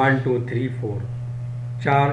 1 2 3 4 4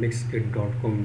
mixkit.com،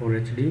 4HD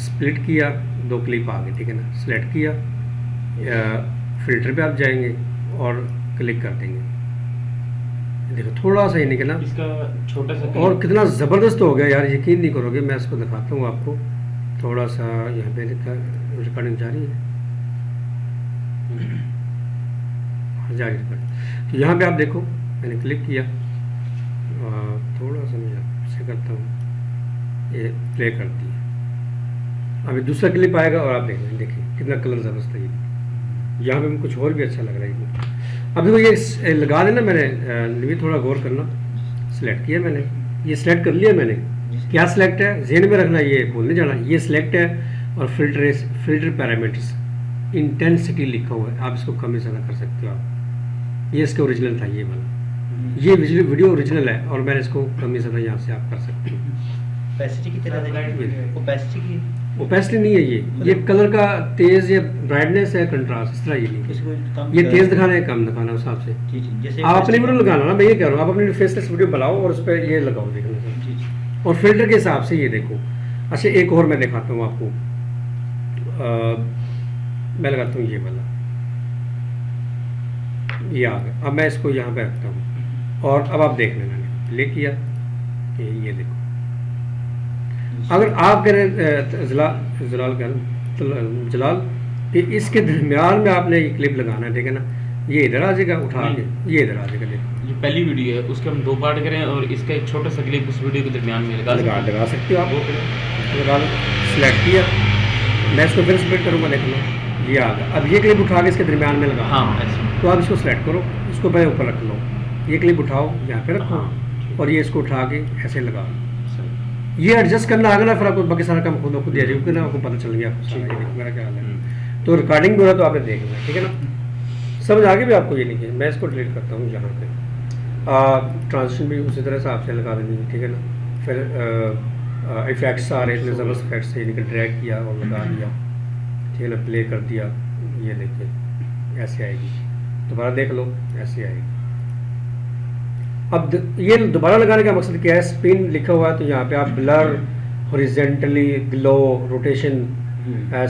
split किया, 2 clip आ गए, ठीक है ना। सेलेक्ट किया, फिल्टर पे आप जाएंगे और क्लिक कर देंगे, देखो थोड़ा सा ही निकला इसका छोटा सा और कितना ज़बरदस्त हो गया यार, यकीन नहीं करोगे। मैं इसको दिखाता हूँ आपको, थोड़ा सा यहाँ पे रिकॉर्डिंग जारी है, जारी रिकॉर्डिंग। तो यहाँ पे आप देखो मैंने क्लिक किया, थोड़ा सा मैं आपसे करता हूँ, ये प्ले कर दिया। अभी दूसरा क्लिप आएगा और आप देखें, देखिए कितना कलर ज़बरदस्त है ये। यहाँ पे कुछ और भी अच्छा लग रहा है। अब देखो ये लगा देना, मैंने भी थोड़ा गौर करना, सिलेक्ट किया मैंने, ये सिलेक्ट कर लिया मैंने। क्या सिलेक्ट है, ज़हन में रखना, ये भूलने जाना, ये सिलेक्ट है और फिल्टर पैरामीटर्स इंटेंसिटी लिखा हुआ है, आप इसको कम ज़्यादा कर सकते हो आप। ये इसका ओरिजिनल था, ये वाला, ये वीडियो ओरिजिनल है और मैंने इसको कम ज़्यादा यहाँ से आप कर सकते हो। ओपेसिटी कितना है? ओपेसिटी की ओपेसिटी नहीं है ये कलर का तेज या ब्राइटनेस है, कंट्रास्ट, इस तरह ये नहीं। ये तेज दिखाना है, कम दिखाना है उस हिसाब से। जैसे आप अपनी वीडियो लगाना ना, मैं ये कह रहा हूँ, आप अपनी फेसलेस वीडियो बनाओ और उस पर ये लगाओ, देखना। और फिल्टर के हिसाब से ये देखो। अच्छा एक और मैं दिखाता हूँ आपको, मैं लगाता हूँ ये वाला, ये आ गया। अब मैं इसको यहाँ पे रखता हूँ और अब आप देख लेना, प्ले किया, ये देखो। अगर आप करें जलाल कि इसके दरमियान में आपने ये क्लिप लगाना है, ठीक है ना, ये इधर आ जाएगा उठा के, ये इधर आ जाएगा, देखो जो पहली वीडियो है उसके हम 2 पार्ट करें और इसका एक छोटा सा क्लिप उस वीडियो के दरमियान में लगा सकते हो आप। लगा लो, सिलेक्ट किया, मैं इसको फिर स्प्लिट करूँगा, देख लो ये आ गया। अब ये क्लिप उठा के इसके दरमियान में लगा, हाँ ऐसे। तो आप इसको सिलेक्ट करो, इसको पहले ऊपर रख लो, ये क्लिप उठाओ यहाँ पे रखो और ये इसको उठा के ऐसे लगा। ये एडजस्ट करना आगे ना, फिर आपको बाकी सारा काम खुद खुद दिया जाएगा ना, आपको पता चल गया आपको सारा। ये मेरा क्या हाल है, तो रिकॉर्डिंग भी हो रहा, तो आपने देख लिया, ठीक है ना। समझ आगे भी आपको ये लिखिए, मैं इसको डिलीट करता हूँ यहाँ पे। ट्रांजिशन भी उसी तरह से आपसे लगा देनी है, ठीक है ना। फिर इफेक्ट्स आ रहे, इतने ज़बरदस्त इफेक्ट्स है, इनका ड्रैग किया और लगा दिया, ठीक है ना, प्ले कर दिया, ये देखिए ऐसे आएगी। दोबारा देख लो, ऐसे आएगी। अब ये दोबारा लगाने का मकसद क्या है, स्पिन लिखा हुआ है तो यहाँ पे आप blur, horizontally, glow, rotation,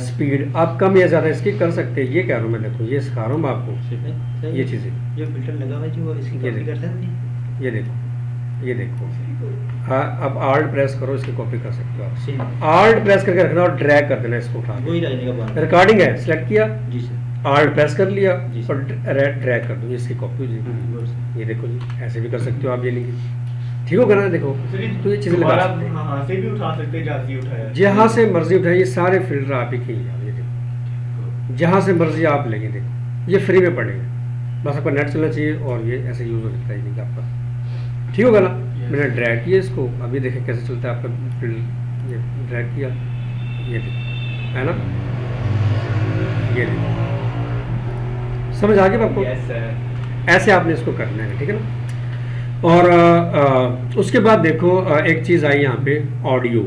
speed आप कम या ज़्यादा इसकी कर सकते हैं। ये कह रहा हूँ मैं, देखो ये सिखा रहा हूँ मैं आपको ये चीज़ें। जो फिल्टर लगा हुआ है जो इसकी कॉपी कर सकते हैं, ये देखो, ये देखो। हाँ, अब आल्ट प्रेस करो, इसकी कॉपी कर सकते हो आप। आल्ट प्रेस करके रखना और ड्रैग कर देना इसको उठा के। रिकॉर्डिंग है, सिलेक्ट किया, जी सर, आल्ट प्रेस कर लिया और ड्रैग कर दो, इसकी कॉपी हो जाएगी। ये देखो जी, ऐसे भी कर सकते हो आप, ये नहीं ठीक होगा ना। देखो तो ये चीज़ें लगा सकते हैं, हाँ से भी उठा सकते हैं, जहाँ से उठाया जहाँ से मर्जी उठाए, ये सारे फिल्टर आप ही के लिए, ये देखो जहाँ से मर्जी आप लेंगे, देखो ये फ्री में पड़ेगा, बस आपका नेट चलना चाहिए और ये ऐसे यूज़ हो सकता है नहीं आपका, ठीक होगा ना। मैंने ड्रैग किया इसको, अभी देखें कैसे चलता है आपका फिल्टर, ये ड्रैग किया, ये देखो है ना, ये देखो समझ आ गया आपको। ऐसे आपने इसको करना है, ठीक है ना। और उसके बाद देखो एक चीज़ आई यहाँ पे, ऑडियो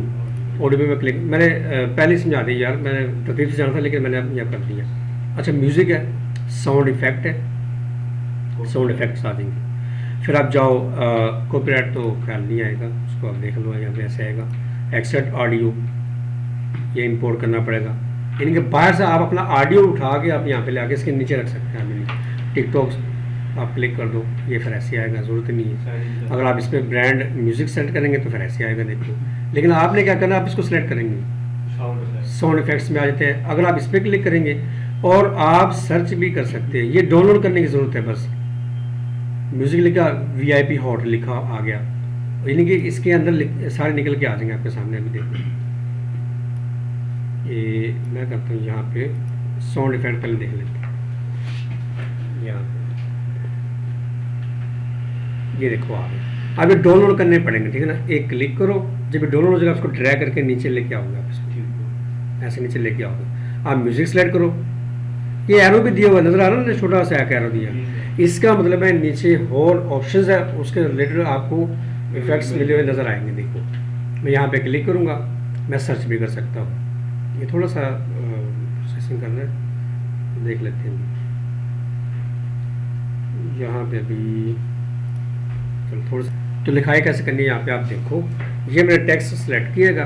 में मैं क्लिक, मैंने पहले ही समझा दी यार, मैंने तरतीब से जाना था लेकिन मैंने यहाँ कर दिया। अच्छा म्यूज़िक है, साउंड इफेक्ट है, साउंड इफेक्ट्स आ जाएंगे। फिर आप जाओ, कॉपीराइट तो ख्याल नहीं आएगा, उसको आप देख लो, यहाँ पे ऐसे आएगा एक्सेप्ट ऑडियो, ये इंपोर्ट करना पड़ेगा, यानी कि बाहर से आप अपना ऑडियो उठा के आप यहाँ पे ले आके इसके नीचे रख सकते हैं। टिकटॉक आप क्लिक कर दो, ये फिर ऐसे आएगा, ज़रूरत नहीं है। अगर आप इस पर ब्रांड म्यूज़िक सेलेक्ट करेंगे तो फिर ऐसे आएगा, देखो। लेकिन आपने क्या करना, आप इसको सेलेक्ट करेंगे, साउंड इफेक्ट्स में आ जाते हैं। अगर आप इस पर क्लिक करेंगे और आप सर्च भी कर सकते हैं, ये डाउनलोड करने की ज़रूरत है, बस म्यूज़िक लिखा, VIP हॉट लिखा आ गया, यानी कि इसके अंदर सारे निकल के आ जाएंगे आपके सामने। अभी देखो ये मैं करता हूँ यहाँ पे साउंड इफेक्ट पहले देख लेते हैं, यहाँ ये देखो आ गया। अब ये डाउनलोड करने पड़ेंगे, ठीक है ना। एक क्लिक करो, जब ये डाउनलोड हो जाएगा उसको ड्रैग करके नीचे लेके आओगे आप इसको, ऐसे नीचे लेके आओगे। आप म्यूज़िक सेलेक्ट करो, ये एरो भी दिया हुआ नजर आ रहा है ना, छोटा सा एक एरो दिया, इसका मतलब है नीचे होल ऑप्शंस है, उसके रिलेटेड आपको इफेक्ट्स मिले हुए नजर आएंगे। देखो मैं यहाँ पे क्लिक करूँगा, मैं सर्च भी कर सकता हूँ। ये थोड़ा सा प्रोसेसिंग करना है, देख लेते हैं यहाँ पे अभी। चलो थोड़ा सा तो लिखाई कैसे करनी है यहाँ पे आप देखो, ये मैंने टेक्स्ट सेलेक्ट किएगा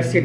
SC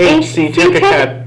HC Tech Academy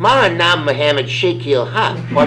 My name Mohammed Sheikh Haq or